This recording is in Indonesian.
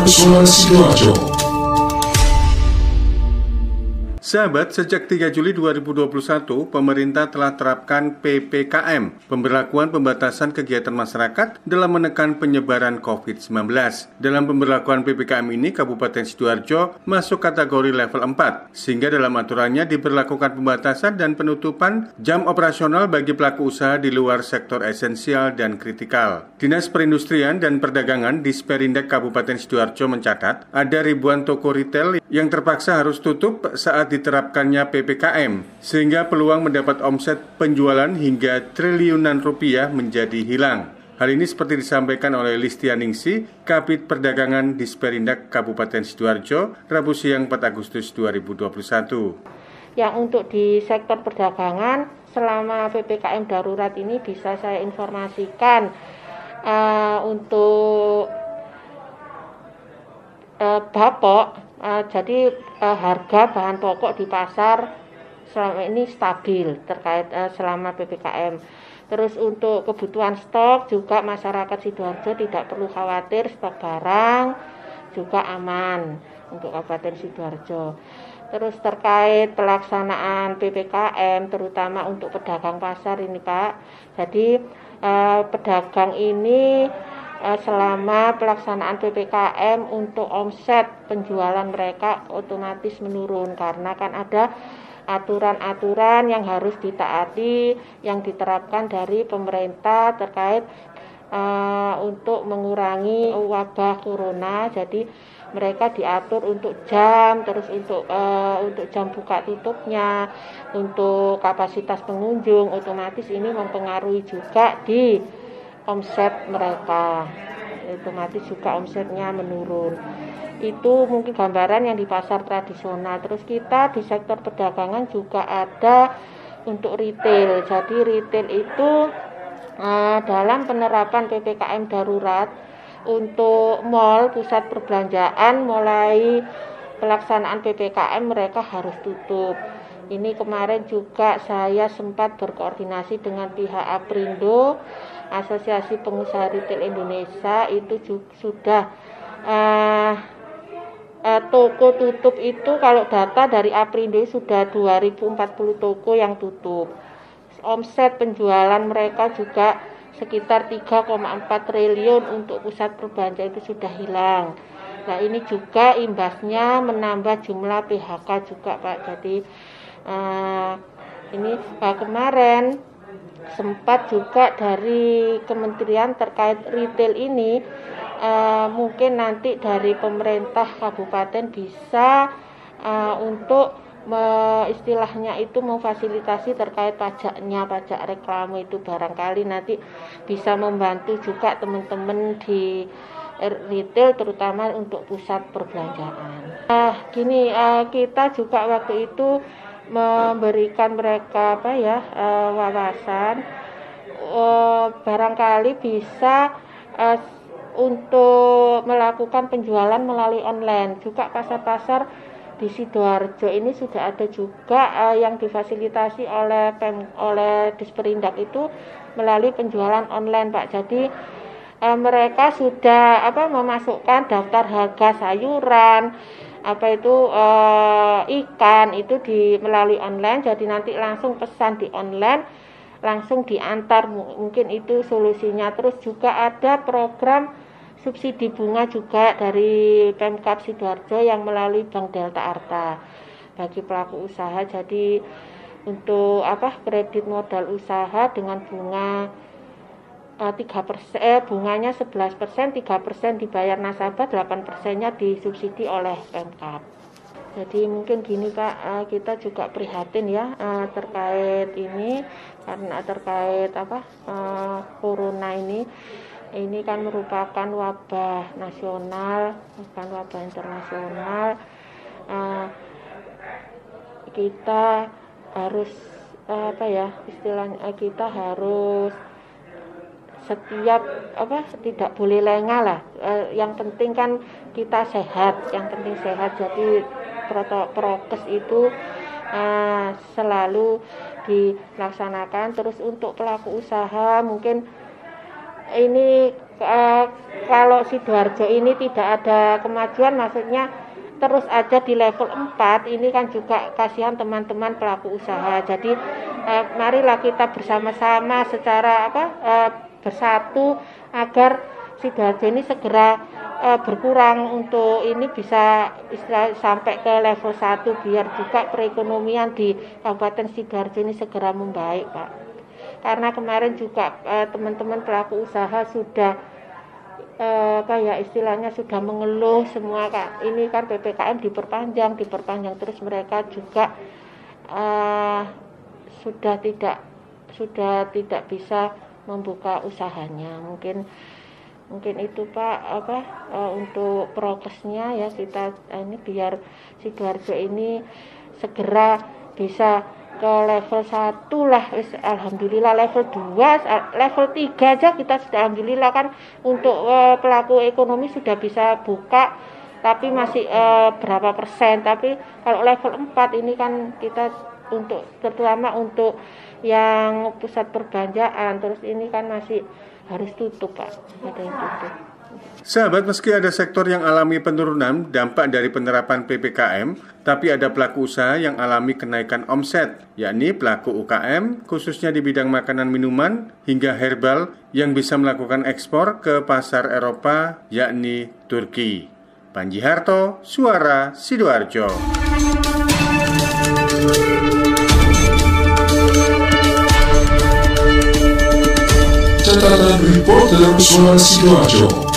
Suara Sidoarjo. Sahabat, sejak 3 Juli 2021, pemerintah telah terapkan PPKM, pemberlakuan pembatasan kegiatan masyarakat dalam menekan penyebaran COVID-19. Dalam pemberlakuan PPKM ini, Kabupaten Sidoarjo masuk kategori level 4, sehingga dalam aturannya diberlakukan pembatasan dan penutupan jam operasional bagi pelaku usaha di luar sektor esensial dan kritikal. Dinas Perindustrian dan Perdagangan Disperindak Kabupaten Sidoarjo mencatat, ada ribuan toko retail yang terpaksa harus tutup saat diterapkannya PPKM, sehingga peluang mendapat omset penjualan hingga triliunan rupiah menjadi hilang. Hal ini seperti disampaikan oleh Listianingsih, Kabid Perdagangan Disperindak Kabupaten Sidoarjo, Rabu siang 4 Agustus 2021. Yang untuk di sektor perdagangan, selama PPKM darurat ini bisa saya informasikan untuk Bapok. Jadi harga bahan pokok di pasar selama ini stabil terkait selama PPKM. Terus untuk kebutuhan stok juga masyarakat Sidoarjo tidak perlu khawatir, stok barang juga aman untuk Kabupaten Sidoarjo. Terus terkait pelaksanaan PPKM terutama untuk pedagang pasar ini Pak. Jadi pedagang ini selama pelaksanaan PPKM untuk omset penjualan mereka otomatis menurun karena kan ada aturan-aturan yang harus ditaati yang diterapkan dari pemerintah terkait untuk mengurangi wabah corona. Jadi mereka diatur untuk jam, terus untuk jam buka tutupnya, untuk kapasitas pengunjung, otomatis ini mempengaruhi juga di omset mereka, otomatis juga omsetnya menurun. Itu mungkin gambaran yang di pasar tradisional. Terus kita di sektor perdagangan juga ada untuk retail. Jadi retail itu dalam penerapan PPKM darurat untuk mal, pusat perbelanjaan, mulai pelaksanaan PPKM mereka harus tutup. Ini kemarin juga saya sempat berkoordinasi dengan pihak Aprindo, Asosiasi Pengusaha Retail Indonesia, itu sudah toko tutup itu kalau data dari Aprindo sudah 2040 toko yang tutup. Omset penjualan mereka juga sekitar 3,4 triliun untuk pusat perbelanjaan itu sudah hilang. Nah ini juga imbasnya menambah jumlah PHK juga Pak. Jadi ini kemarin sempat juga dari kementerian terkait retail ini mungkin nanti dari pemerintah kabupaten bisa untuk istilahnya itu memfasilitasi terkait pajaknya, pajak reklame itu barangkali nanti bisa membantu juga teman-teman di retail terutama untuk pusat perbelanjaan. Kita juga waktu itu memberikan mereka wawasan barangkali bisa untuk melakukan penjualan melalui online. Juga pasar-pasar di Sidoarjo ini sudah ada juga yang difasilitasi oleh Disperindak itu melalui penjualan online Pak. Jadi mereka sudah memasukkan daftar harga sayuran, ikan itu melalui online. Jadi nanti langsung pesan di online, langsung diantar, mungkin itu solusinya. Terus juga ada program subsidi bunga juga dari Pemkab Sidoarjo yang melalui Bank Delta Arta bagi pelaku usaha. Jadi untuk kredit modal usaha dengan bunga 3%, bunganya 11%, 3% dibayar nasabah, 8%-nya disubsidi oleh Pemkab. Jadi mungkin gini Pak, kita juga prihatin ya terkait ini, karena terkait corona ini kan merupakan wabah nasional, bukan wabah internasional. Kita harus kita harus setiap tidak boleh lengah lah. Yang penting kan kita sehat, jadi prokes itu selalu dilaksanakan. Terus untuk pelaku usaha mungkin ini kalau Sidoarjo ini tidak ada kemajuan, maksudnya terus aja di level 4, ini kan juga kasihan teman-teman pelaku usaha. Jadi marilah kita bersama-sama secara bersatu agar Sidoarjo ini segera berkurang untuk ini bisa sampai ke level 1 biar juga perekonomian di Kabupaten Sidoarjo ini segera membaik, Pak. Karena kemarin juga teman-teman pelaku usaha sudah kayak istilahnya sudah mengeluh semua, Kak. Ini kan PPKM diperpanjang terus mereka juga sudah tidak bisa membuka usahanya. Mungkin itu, Pak, untuk prokesnya ya, kita ini biar Sidoarjo ini segera bisa ke level 1 lah. Alhamdulillah level 2, level 3 aja kita sudah alhamdulillah kan untuk pelaku ekonomi sudah bisa buka, tapi masih berapa persen. Tapi kalau level 4 ini kan kita untuk terutama untuk yang pusat perbelanjaan terus ini kan masih harus tutup, Pak. Ada yang tutup. Sahabat, meski ada sektor yang alami penurunan dampak dari penerapan PPKM, tapi ada pelaku usaha yang alami kenaikan omset, yakni pelaku UKM, khususnya di bidang makanan minuman hingga herbal yang bisa melakukan ekspor ke pasar Eropa, yakni Turki. Panji Harto, Suara Sidoarjo. Catatan Reporter Suara Sidoarjo.